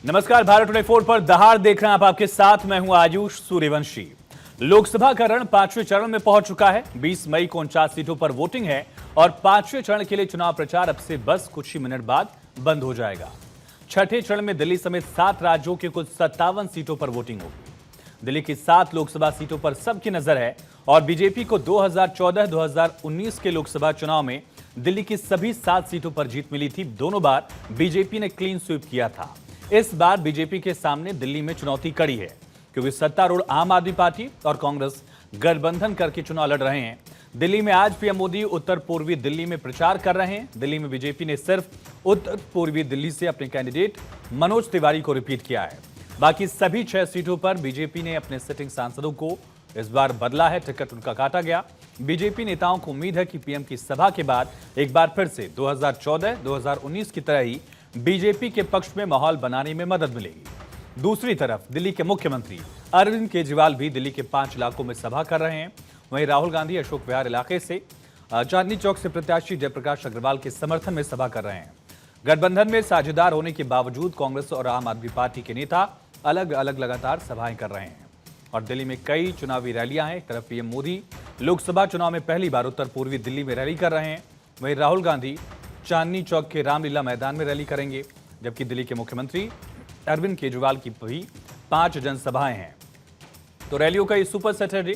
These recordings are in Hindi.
नमस्कार, भारत 24 पर दहाड़ देख रहे हैं आप। आपके साथ मैं हूं आयुष सूर्यवंशी। लोकसभा का रण 5वें चरण में पहुंच चुका है। 20 मई को 49 सीटों पर वोटिंग है और 5वें चरण के लिए चुनाव प्रचार अब से बस कुछ ही मिनट बाद बंद हो जाएगा। छठे चरण में दिल्ली समेत 7 राज्यों की कुल 57 सीटों पर वोटिंग होगी। दिल्ली की 7 लोकसभा सीटों पर सबकी नजर है और बीजेपी को 2014-2019 के लोकसभा चुनाव में दिल्ली की सभी 7 सीटों पर जीत मिली थी। दोनों बार बीजेपी ने क्लीन स्वीप किया था। इस बार बीजेपी के सामने दिल्ली में चुनौती कड़ी है, क्योंकि सत्तारूढ़ आम आदमी पार्टी और कांग्रेस गठबंधन करके चुनाव लड़ रहे हैं। दिल्ली में आज पीएम मोदी उत्तर पूर्वी दिल्ली में प्रचार कर रहे हैं। दिल्ली में बीजेपी ने सिर्फ उत्तर पूर्वी दिल्ली से अपने कैंडिडेट मनोज तिवारी को रिपीट किया है। बाकी सभी 6 सीटों पर बीजेपी ने अपने सिटिंग सांसदों को इस बार बदला है, टिकट उनका काटा गया। बीजेपी नेताओं को उम्मीद है कि पीएम की सभा के बाद एक बार फिर से 2014-2019 की तरह ही बीजेपी के पक्ष में माहौल बनाने में मदद मिलेगी। दूसरी तरफ दिल्ली के मुख्यमंत्री अरविंद केजरीवाल भी दिल्ली के 5 इलाकों में सभा कर रहे हैं। वहीं राहुल गांधी अशोक विहार इलाके से, चांदनी चौक से प्रत्याशी जयप्रकाश अग्रवाल के समर्थन में सभा कर रहे हैं। गठबंधन में साझेदार होने के बावजूद कांग्रेस और आम आदमी पार्टी के नेता अलग अलग लगातार सभाएं कर रहे हैं और दिल्ली में कई चुनावी रैलियां हैं। एक तरफ पीएम मोदी लोकसभा चुनाव में पहली बार उत्तर पूर्वी दिल्ली में रैली कर रहे हैं, वहीं राहुल गांधी चांदनी चौक के रामलीला मैदान में रैली करेंगे, जबकि दिल्ली के मुख्यमंत्री अरविंद केजरीवाल की भी 5 जनसभाएं हैं। तो रैलियों का ये सुपर सैटरडे,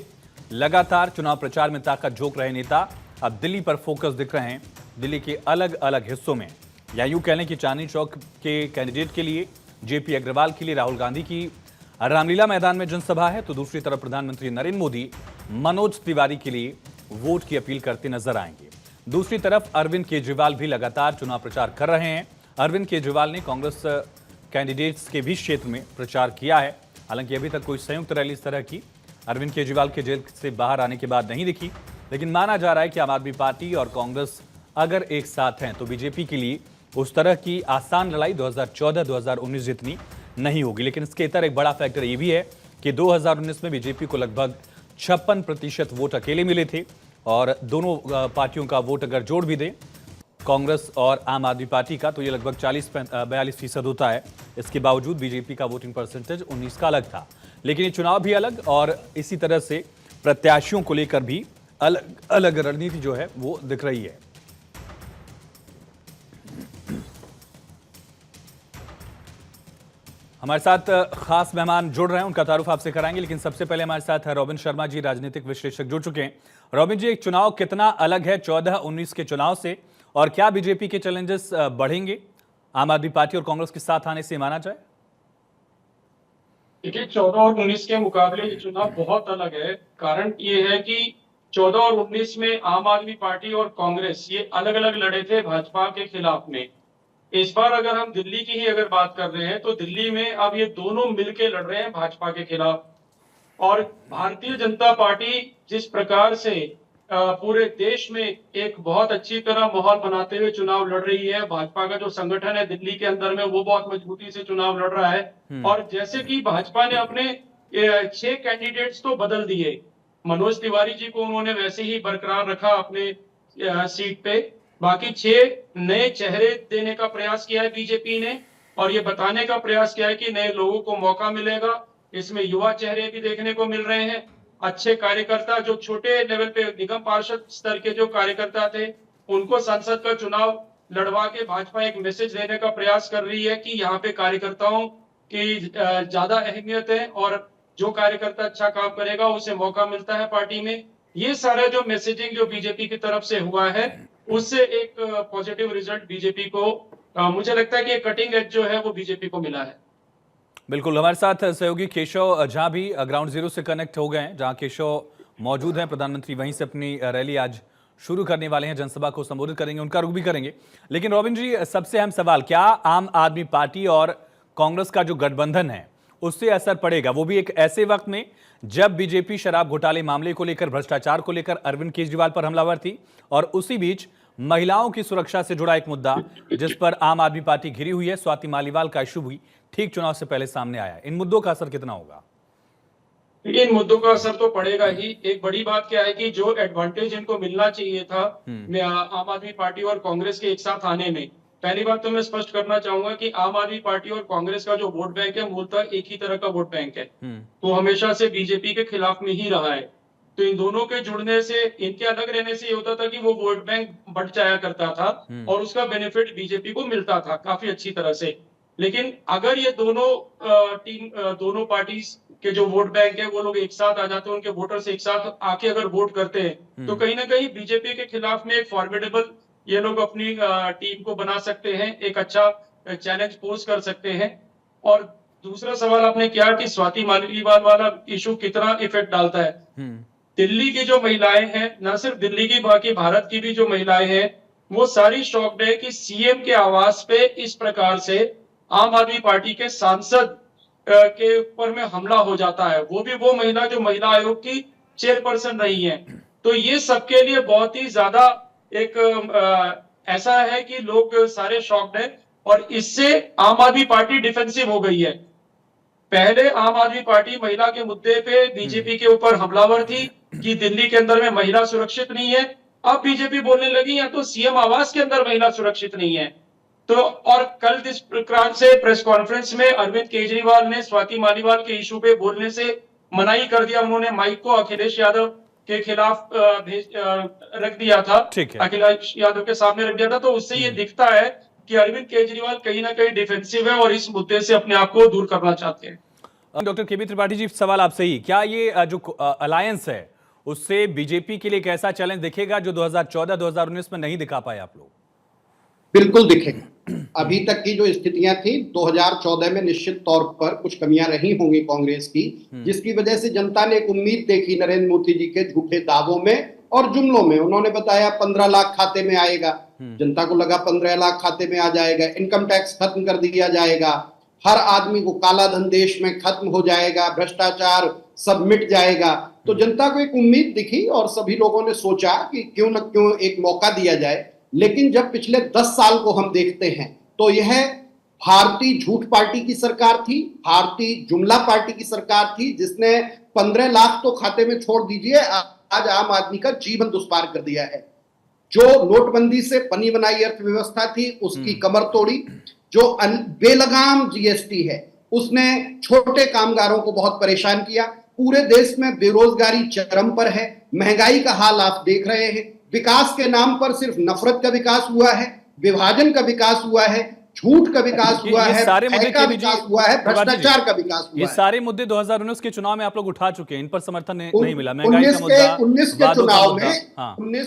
लगातार चुनाव प्रचार में ताकत झोंक रहे नेता अब दिल्ली पर फोकस दिख रहे हैं। दिल्ली के अलग अलग हिस्सों में, या यूं कह लें कि चांदनी चौक के कैंडिडेट के लिए जेपी अग्रवाल के लिए राहुल गांधी की रामलीला मैदान में जनसभा है, तो दूसरी तरफ प्रधानमंत्री नरेंद्र मोदी मनोज तिवारी के लिए वोट की अपील करते नजर आएंगे। दूसरी तरफ अरविंद केजरीवाल भी लगातार चुनाव प्रचार कर रहे हैं। अरविंद केजरीवाल ने कांग्रेस कैंडिडेट्स के भी क्षेत्र में प्रचार किया है। हालांकि अभी तक कोई संयुक्त रैली इस तरह की अरविंद केजरीवाल के जेल से बाहर आने के बाद नहीं दिखी, लेकिन माना जा रहा है कि आम आदमी पार्टी और कांग्रेस अगर एक साथ हैं तो बीजेपी के लिए उस तरह की आसान लड़ाई 2014-2019 जितनी नहीं होगी। लेकिन इसके इतर एक बड़ा फैक्टर ये भी है कि 2019 में बीजेपी को लगभग 56% वोट अकेले मिले थे और दोनों पार्टियों का वोट अगर जोड़ भी दें, कांग्रेस और आम आदमी पार्टी का, तो ये लगभग 40-42% होता है। इसके बावजूद बीजेपी का वोटिंग परसेंटेज 19 का अलग था। लेकिन ये चुनाव भी अलग और इसी तरह से प्रत्याशियों को लेकर भी अलग अलग रणनीति जो है वो दिख रही है। हमारे साथ खास मेहमान जुड़ रहे हैं, उनका तारुफ आपसे कराएंगे, लेकिन सबसे पहले हमारे साथ है रॉबिन शर्मा जी, राजनीतिक विश्लेषक जुड़ चुके हैं। रॉबिन जी, एक चुनाव कितना अलग है 14-19 के चुनाव से, और क्या बीजेपी के चैलेंजेस बढ़ेंगे आम आदमी पार्टी और कांग्रेस के साथ आने से माना जाए? देखिए, 14 और 19 के मुकाबले ये चुनाव बहुत अलग है। कारण ये है कि 14 और 19 में आम आदमी पार्टी और कांग्रेस ये अलग अलग लड़े थे भाजपा के खिलाफ में। इस बार अगर हम दिल्ली की ही अगर बात कर रहे हैं तो दिल्ली में अब ये दोनों मिलके लड़ रहे हैं भाजपा के खिलाफ। और भारतीय जनता पार्टी जिस प्रकार से पूरे देश में एक बहुत अच्छी तरह माहौल बनाते हुए चुनाव लड़ रही है, भाजपा का जो संगठन है दिल्ली के अंदर में वो बहुत मजबूती से चुनाव लड़ रहा है। और जैसे कि भाजपा ने अपने 6 कैंडिडेट्स तो बदल दिए, मनोज तिवारी जी को उन्होंने वैसे ही बरकरार रखा अपने सीट पे, बाकी 6 नए चेहरे देने का प्रयास किया है बीजेपी ने और ये बताने का प्रयास किया है कि नए लोगों को मौका मिलेगा। इसमें युवा चेहरे भी देखने को मिल रहे हैं, अच्छे कार्यकर्ता, जो छोटे लेवल पे निगम पार्षद स्तर के जो कार्यकर्ता थे उनको संसद का चुनाव लड़वा के भाजपा एक मैसेज देने का प्रयास कर रही है कि यहाँ पे कार्यकर्ताओं की ज्यादा अहमियत है और जो कार्यकर्ता अच्छा काम करेगा उसे मौका मिलता है पार्टी में। ये सारा जो मैसेजिंग जो बीजेपी की तरफ से हुआ है उससे एक पॉजिटिव रिजल्ट बीजेपी को, मुझे लगता है कि कटिंग एज जो है वो बीजेपी को मिला है। बिल्कुल, हमारे साथ सहयोगी केशव झा भी ग्राउंड जीरो से कनेक्ट हो गए हैं, जहां केशव मौजूद हैं। प्रधानमंत्री वहीं से अपनी रैली आज शुरू करने वाले हैं, जनसभा को संबोधित करेंगे, उनका रुख भी करेंगे। लेकिन रॉबिन जी, सबसे अहम सवाल, क्या आम आदमी पार्टी और कांग्रेस का जो गठबंधन है उससे असर पड़ेगा, वो भी एक ऐसे वक्त में जब बीजेपी शराब घोटाले मामले को लेकर, भ्रष्टाचार को लेकर अरविंद केजरीवाल पर हमलावर थी, और उसी बीच महिलाओं की सुरक्षा से जुड़ा एक मुद्दा जिस पर आम आदमी पार्टी घिरी हुई है, स्वाति मालीवाल का इशू भी ठीक चुनाव से पहले सामने आया। इन मुद्दों का असर कितना होगा? इन मुद्दों का असर तो पड़ेगा ही। एक बड़ी बात क्या है कि जो एडवांटेज इनको मिलना चाहिए था आम आदमी पार्टी और कांग्रेस के एक साथ आने में, पहली बात तो मैं स्पष्ट करना चाहूंगा कि आम आदमी पार्टी और कांग्रेस का जो वोट बैंक है मूलतः एक ही तरह का वोट बैंक है। वो हमेशा से बीजेपी के खिलाफ में ही रहा है। तो इन दोनों के जुड़ने से, इनके अलग रहने से ये होता था कि वो वोट बैंक बढ़ जाया करता था और उसका बेनिफिट बीजेपी को मिलता था काफी अच्छी तरह से। लेकिन अगर ये दोनों पार्टीज के जो वोट बैंक है वो लोग एक साथ आ जाते हैं, उनके वोटर्स एक साथ आके अगर वोट करते हैं तो कहीं ना कहीं बीजेपी के खिलाफ में एक फॉर्मिडेबल ये लोग अपनी टीम को बना सकते हैं, एक अच्छा चैलेंज पोज कर सकते हैं। और दूसरा सवाल आपने किया कि स्वाति मालीवाल वाला इशू कितना इफेक्ट डालता है। दिल्ली की जो महिलाएं हैं, न सिर्फ दिल्ली की बाकी भारत की भी जो महिलाएं हैं, वो सारी शॉक्ड है कि सीएम के आवास पे इस प्रकार से आम आदमी पार्टी के सांसद के ऊपर में हमला हो जाता है, वो भी वो महिला जो महिला आयोग की चेयरपर्सन रही है। तो ये सबके लिए बहुत ही ज्यादा एक ऐसा है कि लोग सारे शॉक्ड हैं और इससे आम आदमी पार्टी डिफेंसिव हो गई है। पहले आम आदमी पार्टी महिला के मुद्दे पे बीजेपी के ऊपर हमलावर थी कि दिल्ली के अंदर में महिला सुरक्षित नहीं है। अब बीजेपी बोलने लगी या तो सीएम आवास के अंदर महिला सुरक्षित नहीं है। तो और कल जिस प्रकार से प्रेस कॉन्फ्रेंस में अरविंद केजरीवाल ने स्वाति मालीवाल के इशू पे बोलने से मनाही कर दिया, उन्होंने माइक को अखिलेश यादव के खिलाफ रख दिया था, अखिलेश यादव के सामने रख दिया था। तो उससे ये दिखता है कि अरविंद केजरीवाल कहीं ना कहीं डिफेंसिव है और इस मुद्दे से अपने आप को दूर करना चाहते हैं। डॉक्टर केबी त्रिपाठी जी, सवाल आपसे ही, क्या ये जो अलायंस है उससे बीजेपी के लिए कैसा चैलेंज दिखेगा जो 2014-2019 में नहीं दिखा पाए आप लोग? बिल्कुल दिखेगा। अभी तक की जो स्थितियां थी 2014 में निश्चित तौर पर कुछ कमियां रही होंगी कांग्रेस की, जिसकी वजह से जनता ने एक उम्मीद देखी नरेंद्र मोदी जी के झूठे दावों में और जुमलों में। उन्होंने बताया 15 लाख खाते में आएगा, जनता को लगा 15 लाख खाते में आ जाएगा, इनकम टैक्स खत्म कर दिया जाएगा, हर आदमी को काला धन देश में खत्म हो जाएगा, भ्रष्टाचार सब मिट जाएगा। तो जनता को एक उम्मीद दिखी और सभी लोगों ने सोचा कि क्यों न क्यों एक मौका दिया जाए। लेकिन जब पिछले 10 साल को हम देखते हैं तो यह भारतीय झूठ पार्टी की सरकार थी, भारतीय जुमला पार्टी की सरकार थी, जिसने 15 लाख तो खाते में छोड़ दीजिए, आज आम आदमी का जीवन दुष्पार कर दिया है। जो नोटबंदी से बनी बनाई अर्थव्यवस्था थी उसकी कमर तोड़ी। जो बेलगाम जीएसटी है उसने छोटे कामगारों को बहुत परेशान किया। पूरे देश में बेरोजगारी चरम पर है, महंगाई का हाल आप देख रहे हैं। विकास के नाम पर सिर्फ नफरत का विकास हुआ है, विभाजन का विकास हुआ है, झूठ का विकास हुआ है, भय का विकास हुआ है, भ्रष्टाचार का विकास हुआ है। ये सारे मुद्दे 2019 के चुनाव में आप लोग उठा चुके हैं, इन पर समर्थन नहीं मिला। महंगाई का मुद्दा, 19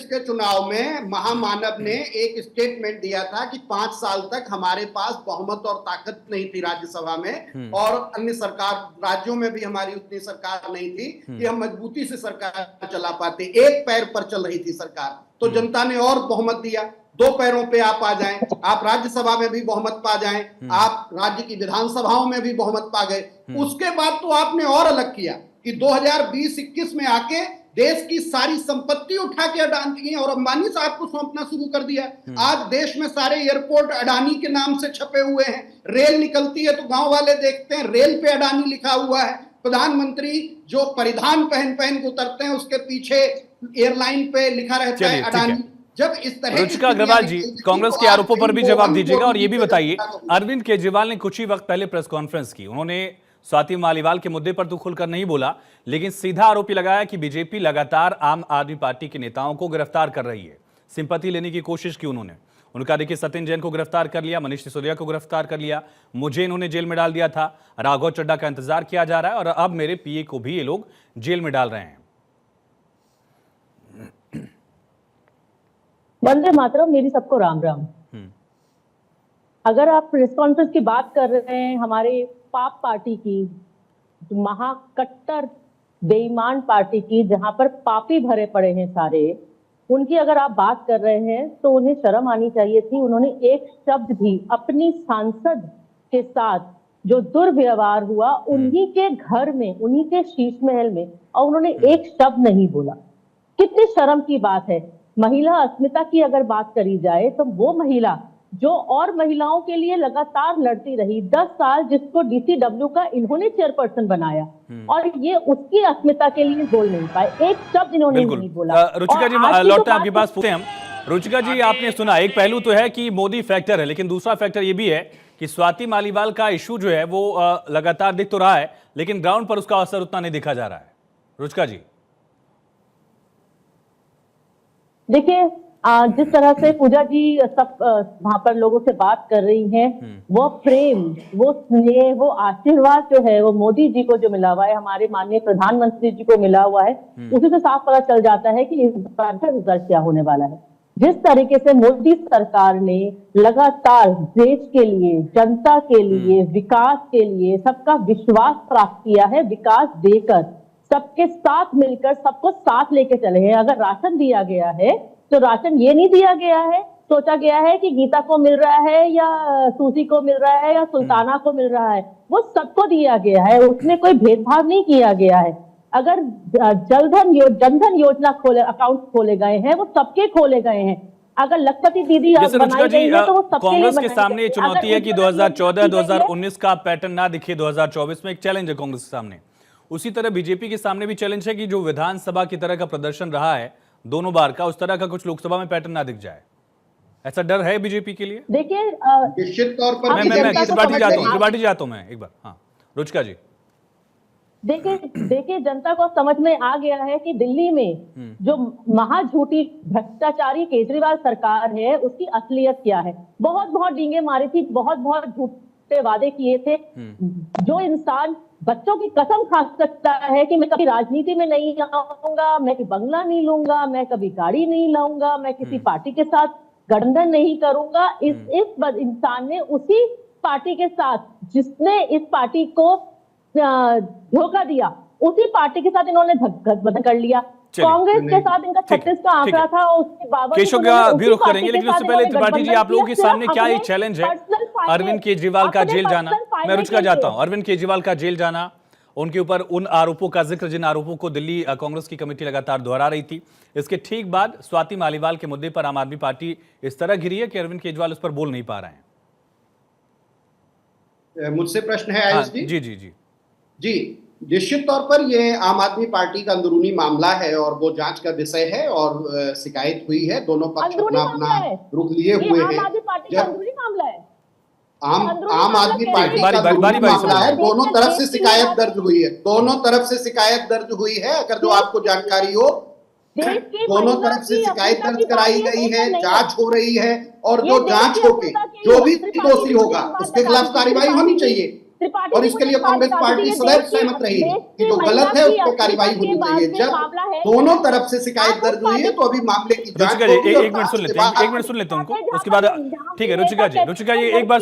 के चुनाव में महामानव ने एक स्टेटमेंट दिया था कि 5 साल तक हमारे पास बहुमत और ताकत नहीं थी राज्यसभा में, और अन्य सरकार राज्यों में भी हमारी उतनी सरकार नहीं थी कि हम मजबूती से सरकार चला पाते, एक पैर पर चल रही थी सरकार। तो जनता ने और बहुमत दिया, 2 पैरों पे आप आ जाएं, आप राज्यसभा में भी बहुमत पा जाएं, आप राज्य की विधानसभाओं में भी बहुमत पा गए। उसके बाद तो आपने और अलग किया कि 2020-21 में आके देश की सारी संपत्ति उठा के अडानी और अंबानी साहब को सौंपना शुरू कर दिया। आज देश में सारे एयरपोर्ट अडानी के नाम से छपे हुए हैं। रेल निकलती है तो गांव वाले देखते हैं रेल पे अडानी लिखा हुआ है। प्रधानमंत्री जो परिधान पहन के उतरते हैं उसके पीछे एयरलाइन पे लिखा रहता है अडानी। जब इस तरह रुचिका अग्रवाल जी, कांग्रेस के आरोपों पर भी जवाब दीजिएगा और ये भी बताइए, अरविंद केजरीवाल ने कुछ ही वक्त पहले प्रेस कॉन्फ्रेंस की, उन्होंने स्वाति मालीवाल के मुद्दे पर तो खुलकर नहीं बोला, लेकिन सीधा आरोप लगाया कि बीजेपी लगातार आम आदमी पार्टी के नेताओं को गिरफ्तार कर रही है। सिंपैथी लेने की कोशिश की उन्होंने। उनका देखिए, सत्येंद्र जैन को गिरफ्तार कर लिया, मनीष सिसोदिया को गिरफ्तार कर लिया, मुझे इन्होंने जेल में डाल दिया था, राघव चड्ढा का इंतजार किया जा रहा है और अब मेरे पीए को भी ये लोग जेल में डाल रहे हैं। वंदे मातरम, मेरी सबको राम राम। अगर आप प्रेस कॉन्फ्रेंस की बात कर रहे हैं हमारे पाप पार्टी की, महाकट्टर बेईमान पार्टी की, जहां पर पापी भरे पड़े हैं सारे, उनकी अगर आप बात कर रहे हैं तो उन्हें शर्म आनी चाहिए थी। उन्होंने एक शब्द भी अपनी सांसद के साथ जो दुर्व्यवहार हुआ उन्हीं के घर में, उन्हीं के शीश महल में, और उन्होंने एक शब्द नहीं बोला। कितनी शर्म की बात है। महिला अस्मिता की अगर बात करी जाए तो वो महिला जो और महिलाओं के लिए लगातार लड़ती रही 10 साल, जिसको डीसीडब्ल्यू का इन्होंने चेयरपर्सन बनाया, और ये उसकी अस्मिता के लिए बोल नहीं पाए, एक शब्द इन्होंने नहीं बोला। रुचिका जी, लौटते हैं आपके पास, पूछते हैं हम रुचिका जी, आपने सुना, एक पहलू तो है कि मोदी फैक्टर है, लेकिन दूसरा फैक्टर ये भी है कि स्वाति मालीवाल का इशू जो है वो लगातार दिख तो रहा है, लेकिन ग्राउंड पर उसका असर उतना नहीं दिखा जा रहा है। रुचिका जी, देखिए, जिस तरह से पूजा जी सब वहां पर लोगों से बात कर रही हैं, वो प्रेम, वो स्नेह, वो आशीर्वाद जो है वो मोदी जी को जो मिला हुआ है, हमारे माननीय प्रधानमंत्री जी को मिला हुआ है, उसी से साफ पता चल जाता है कि इस बार का रिजल्ट क्या होने वाला है। जिस तरीके से मोदी सरकार ने लगातार देश के लिए, जनता के लिए, विकास के लिए सबका विश्वास प्राप्त किया है, विकास देकर सबके साथ मिलकर सबको साथ लेके चले हैं। अगर राशन दिया गया है तो राशन ये नहीं दिया गया है, सोचा गया है कि गीता को मिल रहा है या सूजी को मिल रहा है या सुल्ताना को मिल रहा है, वो सबको दिया गया है, उसमें कोई भेदभाव नहीं किया गया है। अगर जनधन योजना अकाउंट खोले गए हैं, वो सबके खोले गए हैं। अगर लखपति दीदी जैसे रुचिका जी, तो वो सबके कांग्रेस के लिए सामने ये बनाई गई। चुनौती है कि अगर उस तरह की 2014-2019 का पैटर्न ना दिखे 2024 में, एक चैलेंज है कांग्रेस के सामने। उसी तरह बीजेपी के सामने भी चैलेंज है कि जो विधानसभा की तरह का प्रदर्शन रहा है दोनों बार का, उस तरह का कुछ लोकसभा में पैटर्न ना दिख जाए। ऐसा डर है बीजेपी के लिए? देखिए, निश्चित तौर पर मैं त्रिपाठी जाता हूं मैं एक बार। हाँ रुचिका जी, देखिए जनता को समझ में आ गया है कि दिल्ली में जो महाझूठी भ्रष्टाचारी केजरीवाल सरकार है, उसकी असलियत क्या है। बहुत बहुत डींगे मारी थी, बहुत बहुत झूठे वादे किए थे। जो इंसान बच्चों की कसम खा सकता है कि मैं कभी राजनीति में नहीं आऊंगा, मैं बंगला नहीं लूंगा, मैं कभी गाड़ी नहीं लाऊंगा, मैं किसी पार्टी के साथ गठबंधन नहीं करूंगा, इस इंसान ने उसी पार्टी के साथ, जिसने इस पार्टी को धोखा दिया, उसी पार्टी के साथ इन्होंने गठबंधन कर लिया। कांग्रेस के साथ इनका 36 का आंकड़ा था और उसके बावजूद केशव का भी रुख करेंगे, लेकिन उससे पहले त्रिपाठी जी, आप लोगों के सामने क्या ये चैलेंज है अरविंद केजरीवाल का जेल जाना? मैं रुचिका जाता हूं। अरविंद केजरीवाल का जेल जाना, उनके ऊपर उन आरोपों का जिक्र जिन आरोपों को दिल्ली कांग्रेस की कमेटी लगातार दोहरा रही थी, इसके ठीक बाद स्वाति मालीवाल के मुद्दे पर आम आदमी पार्टी इस तरह घिरी है कि अरविंद केजरीवाल उस पर बोल नहीं पा रहे हैं। मुझसे प्रश्न है आयुष जी? जी जी जी जी, निश्चित तौर पर ये आम आदमी पार्टी का अंदरूनी मामला है और वो जांच का विषय है और शिकायत हुई है। दोनों पक्ष अपना अपना रुख लिए हुए हैं। आम आदमी पार्टी का अंदरूनी मामला है। आम आदमी पार्टी का अंदरूनी मामला है। दोनों तरफ से शिकायत दर्ज हुई है। दोनों तरफ से शिकायत दर्ज हुई है। अगर जो आपको जानकारी हो, दोनों तरफ से शिकायत दर्ज कराई गई है, जांच हो रही है और जो जांच होके जो भी दोषी होगा उसके खिलाफ कार्रवाई होनी चाहिए। और इसके लिए कांग्रेस पार्टी सदैव सहमत रही है कि जो गलत है उस पर कार्रवाई होनी चाहिए। जब दोनों तरफ से शिकायत दर्ज हुई है तो अभी मामले की जांच होगी। एक मिनट सुन लेते हैं, उनको, उसके बाद ठीक है। रुचिका जी एक बार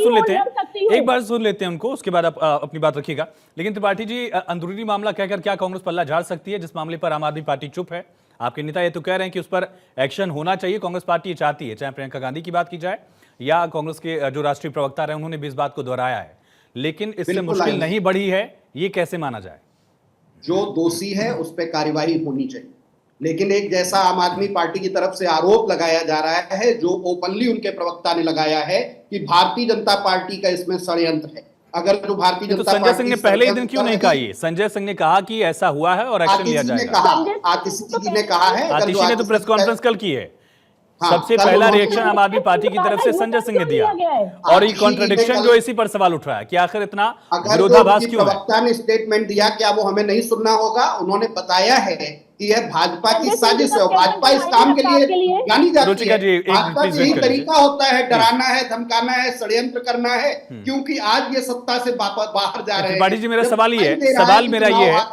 सुन लेते हैं उनको, उसके बाद आप अपनी बात रखिएगा। लेकिन त्रिपाठी जी, अंदरूनी मामला कहकर क्या कांग्रेस पल्ला झाड़ सकती है जिस मामले पर आम आदमी पार्टी चुप है? आपके नेता ये तो कह रहे हैं कि उस पर एक्शन होना चाहिए, कांग्रेस पार्टी चाहती है, चाहे प्रियंका गांधी की बात की जाए या कांग्रेस के जो राष्ट्रीय प्रवक्ता रहे उन्होंने भी इस बात को दोहराया है, लेकिन इससे मुश्किल नहीं बढ़ी है, ये कैसे माना जाए? जो दोषी है उस पर कार्रवाई होनी चाहिए, लेकिन एक जैसा आम आदमी पार्टी की तरफ से आरोप लगाया जा रहा है, जो ओपनली उनके प्रवक्ता ने लगाया है कि भारतीय जनता पार्टी का इसमें षड्यंत्र है। अगर जो भारतीय जनता पार्टी, संजय सिंह ने पहले ही दिन क्यों नहीं कहा? ये संजय सिंह ने कहा कि ऐसा हुआ है और एक्शन लिया जाएगा। आतिशी जी ने कहा है, आतिशी ने तो प्रेस कॉन्फ्रेंस कल की है। सबसे पहला रिएक्शन आम आदमी पार्टी की तरफ से संजय सिंह ने दिया, और ये कॉन्ट्रडिक्शन जो इसी पर सवाल उठ रहा है कि आखिर इतना विरोधाभास क्यों है? प्रवक्ता ने स्टेटमेंट दिया, क्या वो हमें नहीं सुनना होगा? उन्होंने बताया है कि यह भाजपा की साजिश है। भाजपा इस काम के लिए जानी जाती है। भाजपा का यही तरीका होता है, डराना है, धमकाना है, षड्यंत्र करना है, क्योंकि आज ये सत्ता से बाहर जा रहे हैं। त्रिपाठी जी, मेरा सवाल ये है, सवाल मेरा ये है,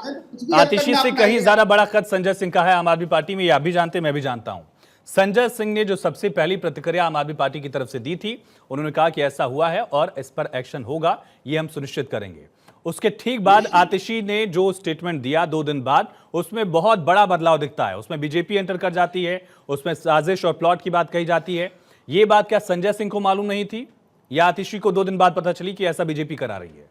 आतिशी से कहीं ज्यादा बड़ा खत संजय सिंह का है आम आदमी पार्टी में, ये आप भी जानते, मैं भी जानता हूं। संजय सिंह ने जो सबसे पहली प्रतिक्रिया आम आदमी पार्टी की तरफ से दी थी, उन्होंने कहा कि ऐसा हुआ है और इस पर एक्शन होगा, ये हम सुनिश्चित करेंगे। उसके ठीक बाद आतिशी ने जो स्टेटमेंट दिया 2 दिन बाद, उसमें बहुत बड़ा बदलाव दिखता है। उसमें बीजेपी एंटर कर जाती है, उसमें साजिश और प्लॉट की बात कही जाती है। ये बात क्या संजय सिंह को मालूम नहीं थी या आतिशी को 2 दिन बाद पता चली कि ऐसा बीजेपी करा रही है?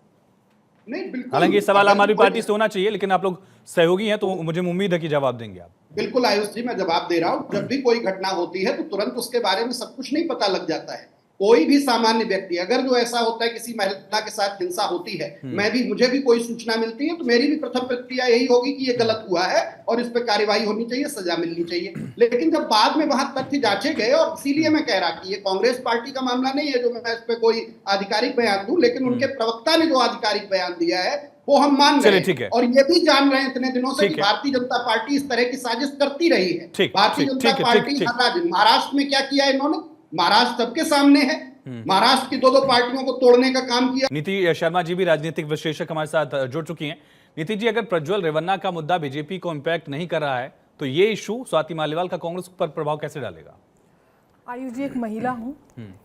नहीं, बिल्कुल। हालांकि ये सवाल आम आदमी पार्टी से होना चाहिए, लेकिन आप लोग सहयोगी हैं तो मुझे उम्मीद है कि जवाब देंगे आप। बिल्कुल आयुष जी, मैं जवाब दे रहा हूं। जब भी कोई घटना होती है तो तुरंत उसके बारे में सब कुछ नहीं पता लग जाता है। कोई भी सामान्य व्यक्ति, अगर जो ऐसा होता है किसी महिला के साथ हिंसा होती है, मुझे भी कोई सूचना मिलती है, तो मेरी भी प्रथम प्रतिक्रिया यही होगी कि ये गलत हुआ है और इस पर कार्रवाई होनी चाहिए, सजा मिलनी चाहिए। लेकिन जब बाद में वहां तथ्य जांचे गए, और इसीलिए मैं कह रहा कि ये कांग्रेस पार्टी का मामला नहीं है जो मैं इस पर कोई आधिकारिक बयान दूं, लेकिन उनके प्रवक्ता ने जो आधिकारिक बयान दिया है वो हम मान रहे हैं, और ये भी जान रहे हैं इतने दिनों से कि भारतीय जनता पार्टी इस तरह की साजिश करती रही है। भारतीय जनता पार्टी महाराष्ट्र में क्या किया इन्होंने, महाराष्ट्र सबके सामने है, महाराष्ट्र की दो पार्टियों को तोड़ने का काम किया। नीति शर्मा जी भी राजनीतिक विश्लेषक हमारे साथ जुड़ चुकी हैं। नीति जी, अगर प्रज्वल रेवन्ना का मुद्दा बीजेपी को इंपैक्ट नहीं कर रहा है, तो ये इशू स्वाति मालीवाल का कांग्रेस पर प्रभाव कैसे डालेगा? आयुष जी, एक महिला हूँ,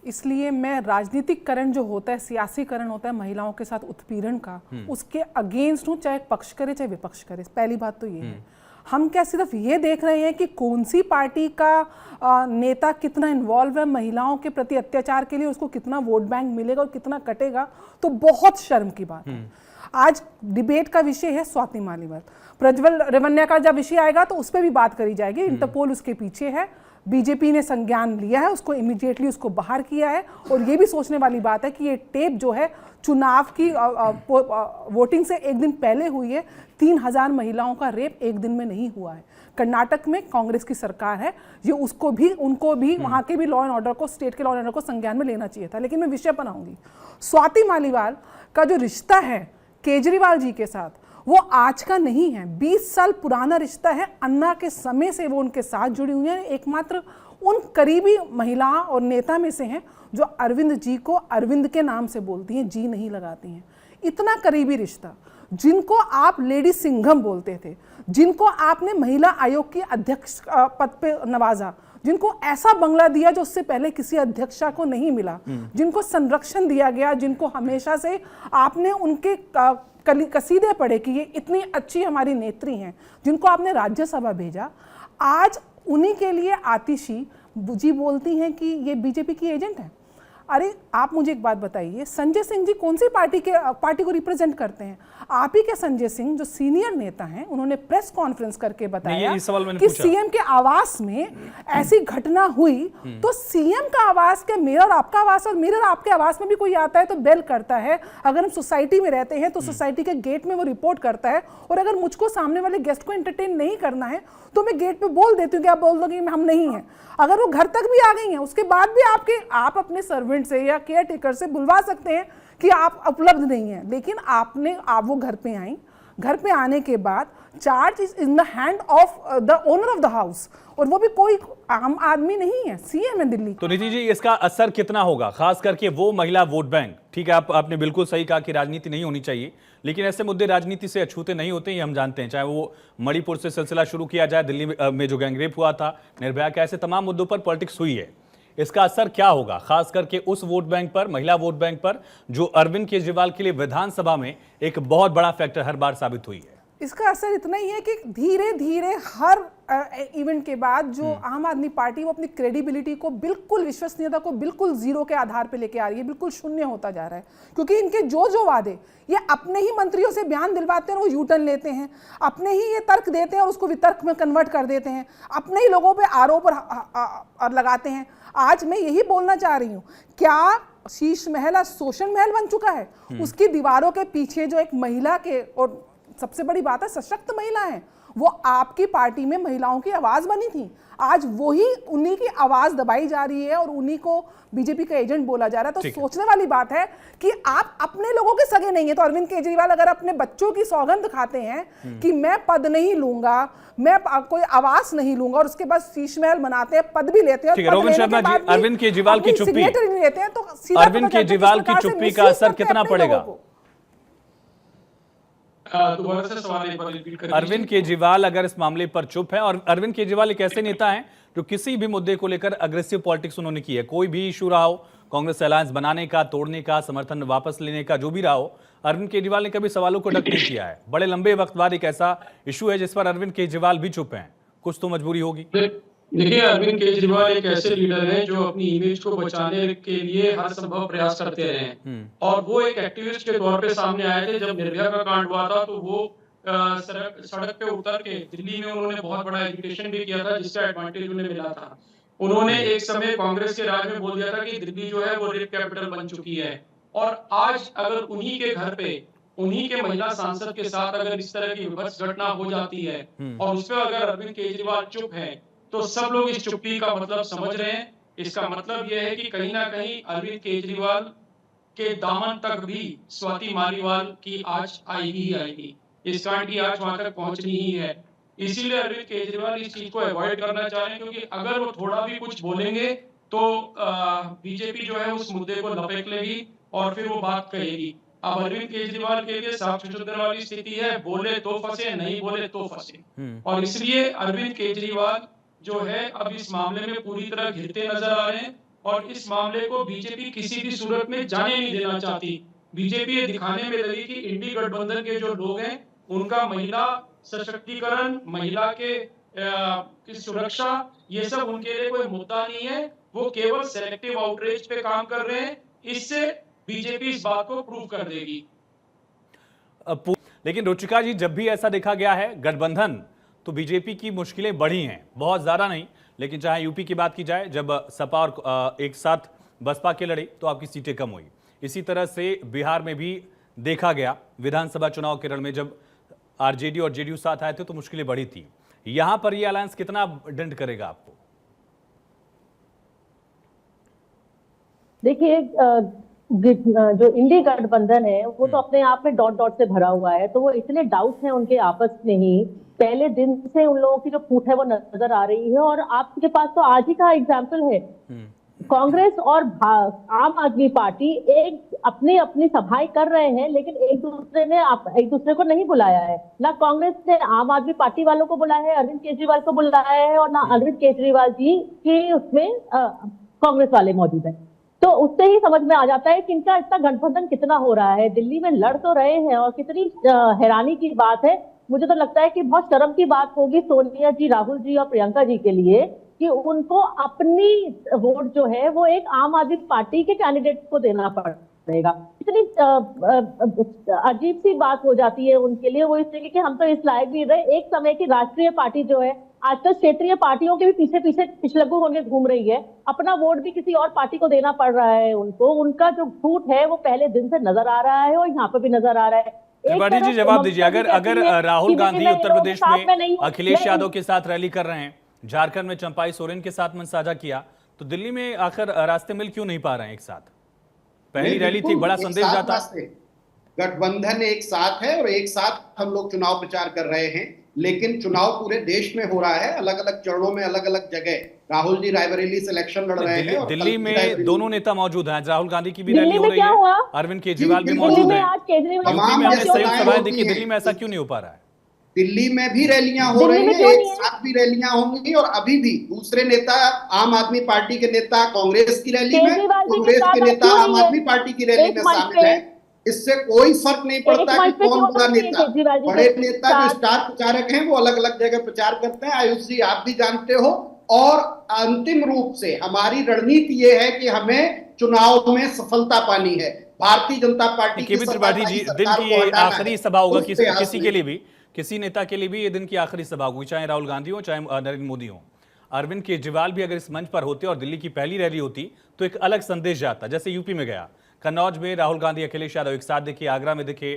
इसलिए मैं राजनीतिकरण जो होता है, सियासीकरण होता है महिलाओं के साथ उत्पीड़न का, उसके अगेंस्ट हूँ, चाहे पक्ष करे चाहे विपक्ष करे। पहली बात तो ये है। हम क्या सिर्फ ये देख रहे हैं कि कौन सी पार्टी का नेता कितना इन्वॉल्व है महिलाओं के प्रति अत्याचार के लिए, उसको कितना वोट बैंक मिलेगा और कितना कटेगा, तो बहुत शर्म की बात है। आज डिबेट का विषय है स्वाति मालीवाल। प्रज्वल रेवन्ना का जब विषय आएगा तो उस पर भी बात करी जाएगी। इंटरपोल उसके पीछे है, बीजेपी ने संज्ञान लिया है, उसको इमीडिएटली उसको बाहर किया है। और ये भी सोचने वाली बात है कि ये टेप जो है चुनाव की वोटिंग से एक दिन पहले हुई है। 3000 महिलाओं का रेप एक दिन में नहीं हुआ है। कर्नाटक में कांग्रेस की सरकार है, ये उनको भी वहाँ के भी लॉ एंड ऑर्डर को, स्टेट के लॉ एंड ऑर्डर को संज्ञान में लेना चाहिए था। लेकिन मैं विषय पर आऊँगी। स्वाति मालीवाल का जो रिश्ता है केजरीवाल जी के साथ, वो आज का नहीं है, 20 साल पुराना रिश्ता है। अन्ना के समय से वो उनके साथ जुड़ी हुई है। एकमात्र उन करीबी महिला और नेता में से हैं जो अरविंद जी को अरविंद के नाम से बोलती हैं, जी नहीं लगाती हैं। इतना करीबी रिश्ता, जिनको आप लेडी सिंघम बोलते थे, जिनको आपने महिला आयोग की अध्यक्ष पद पे नवाजा, जिनको ऐसा बंगला दिया जो उससे पहले किसी अध्यक्षा को नहीं मिला, जिनको संरक्षण दिया गया, जिनको हमेशा से आपने उनके कसीदे पढ़े कि ये इतनी अच्छी हमारी नेत्री हैं, जिनको आपने राज्यसभा भेजा, आज उन्हीं के लिए आतिशी जी बोलती हैं कि ये बीजेपी की एजेंट है। अरे आप मुझे एक बात बताइए, संजय सिंह जी कौन सी पार्टी को रिप्रेजेंट करते हैं? आप ही के संजय सिंह जो सीनियर नेता हैं, उन्होंने प्रेस कॉन्फ्रेंस करके बताया कि सीएम के आवास में ऐसी घटना हुई, तो सीएम का आवास के मेरा और आपका आवास, और मेरा और आपके आवास में भी कोई आता है तो बेल करता है। अगर हम सोसाइटी में रहते हैं तो सोसाइटी के गेट में वो रिपोर्ट करता है। और अगर मुझको सामने वाले गेस्ट को एंटरटेन नहीं करना है तो मैं गेट पे बोल देती हूँ कि आप बोल दो कि हम नहीं हैं। अगर वो घर तक भी आ गई हैं, उसके बाद भी आप अपने सर्वेंट से या केयर टेकर से बुलवा सकते हैं कि आप उपलब्ध नहीं हैं। लेकिन आप वो घर पे आई, घर पे आने के बाद charge is in the hand of the owner of the house, और वो भी कोई आम आदमी नहीं है, सीएम है दिल्ली। तो नीति जी, इसका असर कितना होगा, खास करके वो महिला वोट बैंक? ठीक है, आपने बिल्कुल सही कहा कि राजनीति नहीं होनी चाहिए, लेकिन ऐसे मुद्दे राजनीति से अछूते नहीं होते, ये हम जानते हैं। चाहे वो मणिपुर से सिलसिला शुरू किया जाए, दिल्ली में जो गैंगरेप हुआ था, निर्भया के, ऐसे तमाम मुद्दों पर पॉलिटिक्स हुई है। इसका असर क्या होगा, खास करके उस वोट बैंक पर, महिला वोट बैंक पर, जो अरविंद केजरीवाल के लिए विधानसभा में एक बहुत बड़ा फैक्टर हर बार साबित हुई है? इसका असर इतना ही है कि धीरे धीरे हर इवेंट के बाद जो आम आदमी पार्टी वो अपनी क्रेडिबिलिटी को, बिल्कुल विश्वसनीयता को बिल्कुल जीरो के आधार पे लेके आ रही है, बिल्कुल शून्य होता जा रहा है। क्योंकि इनके जो वादे ये अपने ही मंत्रियों से बयान दिलवाते हैं, वो यू टर्न लेते हैं, अपने ही ये तर्क देते हैं और उसको वितर्क में कन्वर्ट कर देते हैं, अपने ही लोगों पे आरोप और लगाते हैं। आज मैं यही बोलना चाह रही हूँ, क्या शीश महल आज शोषण महल बन चुका है? उसकी दीवारों के पीछे जो एक महिला के, और सबसे बड़ी बात है सशक्त महिला है, वो आपकी पार्टी में महिलाओं की आवाज बनी थी, आज वही उन्हीं की आवाज दबाई जा रही है और उन्हीं को बीजेपी का एजेंट बोला जा रहा है। तो सोचने वाली बात है कि आप अपने लोगों के सगे नहीं है। तो अरविंद केजरीवाल अगर अपने बच्चों की सौगंध खाते हैं कि मैं पद नहीं लूंगा, मैं कोई आवास नहीं लूंगा, और उसके बाद शीश महल बनाते हैं, पद भी लेते हैं, रोहन शर्मा जी, अरविंद केजरीवाल की चुप्पी, तो अरविंद केजरीवाल की चुप्पी का असर कितना पड़ेगा? दोबारा से सवाल एक बार रिपीट करें। अरविंद केजरीवाल अगर इस मामले पर चुप है, और अरविंद केजरीवाल एक ऐसे नेता हैं जो किसी भी मुद्दे को लेकर अग्रेसिव पॉलिटिक्स उन्होंने की है, कोई भी इशू रहा हो, कांग्रेस अलायंस बनाने का, तोड़ने का, समर्थन वापस लेने का, जो भी रहा हो, अरविंद केजरीवाल ने कभी सवालों को डक नहीं किया है। बड़े लंबे वक्त बाद एक ऐसा इशू है जिस पर अरविंद केजरीवाल भी चुप हैं, कुछ तो मजबूरी होगी। देखिए, अरविंद केजरीवाल एक ऐसे लीडर हैं जो अपनी इमेज को बचाने के लिए हर संभव प्रयास करते रहे हैं, और वो एक एक्टिविस्ट के तौर पे सामने आए थे। जब निर्भया का कांड हुआ था तो वो सड़क पे उतर के दिल्ली में उन्होंने बहुत बड़ा एजुकेशन भी किया था, जिसका एडवांटेज उन्हें मिला था। उन्होंने एक समय कांग्रेस के राज में बोल दिया था कि दिल्ली जो है वो रेप कैपिटल बन चुकी है, और आज अगर उन्हीं के घर पे उन्हीं के महिला सांसद के साथ अगर इस तरह की विभत्स घटना हो जाती है और उस पर अगर अरविंद केजरीवाल चुप है, तो सब लोग इस चुप्पी का मतलब समझ रहे हैं। इसका मतलब यह है कि कहीं ना कहीं अरविंद केजरीवाल के दामन तक भी स्वाति मालीवाल की आंच आएगी ही आएगी। इस कांड की आंच वहां तक पहुंचनी ही है। इसीलिए अरविंद केजरीवाल इस चीज को अवॉइड करना चाह रहे हैं, क्योंकि अगर वो थोड़ा भी कुछ बोलेंगे तो बीजेपी जो है उस मुद्दे को लपेट लेगी और फिर वो बात कहेगी। अब अरविंद केजरीवाल के लिए साफ सुथरे वाली स्थिति है, बोले तो फंसे, नहीं बोले तो फंसे। और इसलिए अरविंद केजरीवाल जो है अब इस मामले में पूरी तरह घिरते नजर आ रहे हैं, और इस मामले को बीजेपी किसी भी सूरत में जाने नहीं देना चाहती। बीजेपी ये दिखाने में लगी कि इंडी गठबंधन के जो लोग हैं उनका महिला सशक्तिकरण, महिला की सुरक्षा, ये सब उनके लिए कोई मुद्दा नहीं है। वो केवल सेलेक्टिव आउटरीच पे काम कर रहे हैं। इससे बीजेपी इस बात को प्रूव कर देगी। लेकिन रुचिका जी, जब भी ऐसा देखा गया है गठबंधन, तो बीजेपी की मुश्किलें बढ़ी हैं, बहुत ज्यादा नहीं, लेकिन चाहे यूपी की बात की जाए, जब सपा और एक साथ बसपा के लड़े तो आपकी सीटें कम हुई। इसी तरह से बिहार में भी देखा गया, विधानसभा चुनाव के रण में जब आरजेडी और जेडीयू साथ आए थे तो मुश्किलें बढ़ी थी। यहां पर ये अलायंस कितना डेंट करेगा आपको? देखिए, जो इंडी गठबंधन है वो तो अपने आप में डॉट डॉट से भरा हुआ है, तो वो इतने डाउट हैं उनके आपस में ही, पहले दिन से उन लोगों की जो फूट है वो नजर आ रही है। और आपके पास तो आज ही का एग्जाम्पल है, कांग्रेस और आम आदमी पार्टी एक अपनी अपनी सभाएं कर रहे हैं, लेकिन एक दूसरे को नहीं बुलाया है। ना कांग्रेस ने आम आदमी पार्टी वालों को बुलाया है, अरविंद केजरीवाल को बुलाया है, और ना अरविंद केजरीवाल जी की उसमें कांग्रेस वाले मौजूद है। तो उससे ही समझ में आ जाता है कि इनका इतना गठबंधन कितना हो रहा है। दिल्ली में लड़ तो रहे हैं, और कितनी हैरानी की बात है, मुझे तो लगता है कि बहुत शर्म की बात होगी सोनिया जी, राहुल जी और प्रियंका जी के लिए कि उनको अपनी वोट जो है वो एक आम आदमी पार्टी के कैंडिडेट को देना पड़ेगा। इतनी अजीब सी बात हो जाती है उनके लिए, वो इसलिए कि हम तो इस लायक भी रहे। एक समय की राष्ट्रीय पार्टी जो है आजकल क्षेत्रीय पार्टियों के भी पीछे पीछे पिछलग्गू होकर घूम रही है, अपना वोट भी किसी और पार्टी को देना पड़ रहा है उनको। उनका जो झूठ है वो पहले दिन से नजर आ रहा है और यहाँ पर भी नजर आ रहा है। त्रिपाठी जी, जवाब दीजिए, अगर राहुल गांधी उत्तर प्रदेश में अखिलेश यादव के साथ रैली कर रहे हैं, झारखंड में चंपाई सोरेन के साथ मंच साझा किया, तो दिल्ली में आखिर रास्ते मिल क्यों नहीं पा रहे हैं एक साथ? पहली रैली थी, बड़ा संदेश जाता। गठबंधन एक साथ है और एक साथ हम लोग चुनाव प्रचार कर रहे हैं, लेकिन चुनाव पूरे देश में हो रहा है, अलग अलग चरणों में, अलग अलग जगह। राहुल जी रायबरेली से इलेक्शन लड़ रहे हैं। दिल्ली में दोनों नेता मौजूद हैं, राहुल गांधी की भी रैली हो रही है, अरविंद केजरीवाल भी मौजूद है। संयुक्त सभाएं देखिए, दिल्ली में ऐसा क्यों नहीं हो पा रहा है? दिल्ली में भी रैलियां हो रही हैं, एक साथ भी रैलियां होंगी, और अभी भी दूसरे नेता, आम आदमी पार्टी के नेता कांग्रेस की रैली में, कांग्रेस के नेता आम आदमी पार्टी की रैली में शामिल है। इससे कोई फर्क नहीं पड़ता कि कौन बड़ा नेता। बड़े नेता जो स्टार प्रचारक हैं वो अलग अलग जगह प्रचार करते हैं, आयुष जी आप भी जानते हो। और अंतिम रूप से हमारी रणनीति ये है कि हमें चुनाव में सफलता पानी है। भारतीय जनता पार्टी की त्रिपाठी जी, दिन की ये आखिरी सभा होगा किसी के लिए भी, किसी नेता के लिए भी ये दिन की आखिरी सभा होगी, चाहे राहुल गांधी हो चाहे नरेंद्र मोदी हो। अरविंद केजरीवाल भी अगर इस मंच पर होते और दिल्ली की पहली रैली होती तो एक अलग संदेश जाता। जैसे यूपी में गया, कन्नौज में राहुल गांधी अखिलेश यादव एक साथ दिखे, आगरा में दिखे,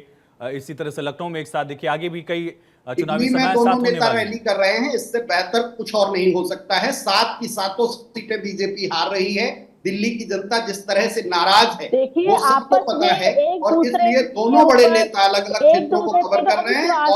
इसी तरह से लखनऊ में एक साथ दिखे, आगे भी कई चुनावी सभाएं साथ होने वाली रैली कर रहे हैं। इससे बेहतर कुछ और नहीं हो सकता है। 7 की 7 सीटें बीजेपी हार रही है। दिल्ली की जनता जिस तरह से नाराज है वो सबको पता है, और इसलिए दोनों बड़े नेता अलग अलग क्षेत्रों को कवर कर रहे हैं।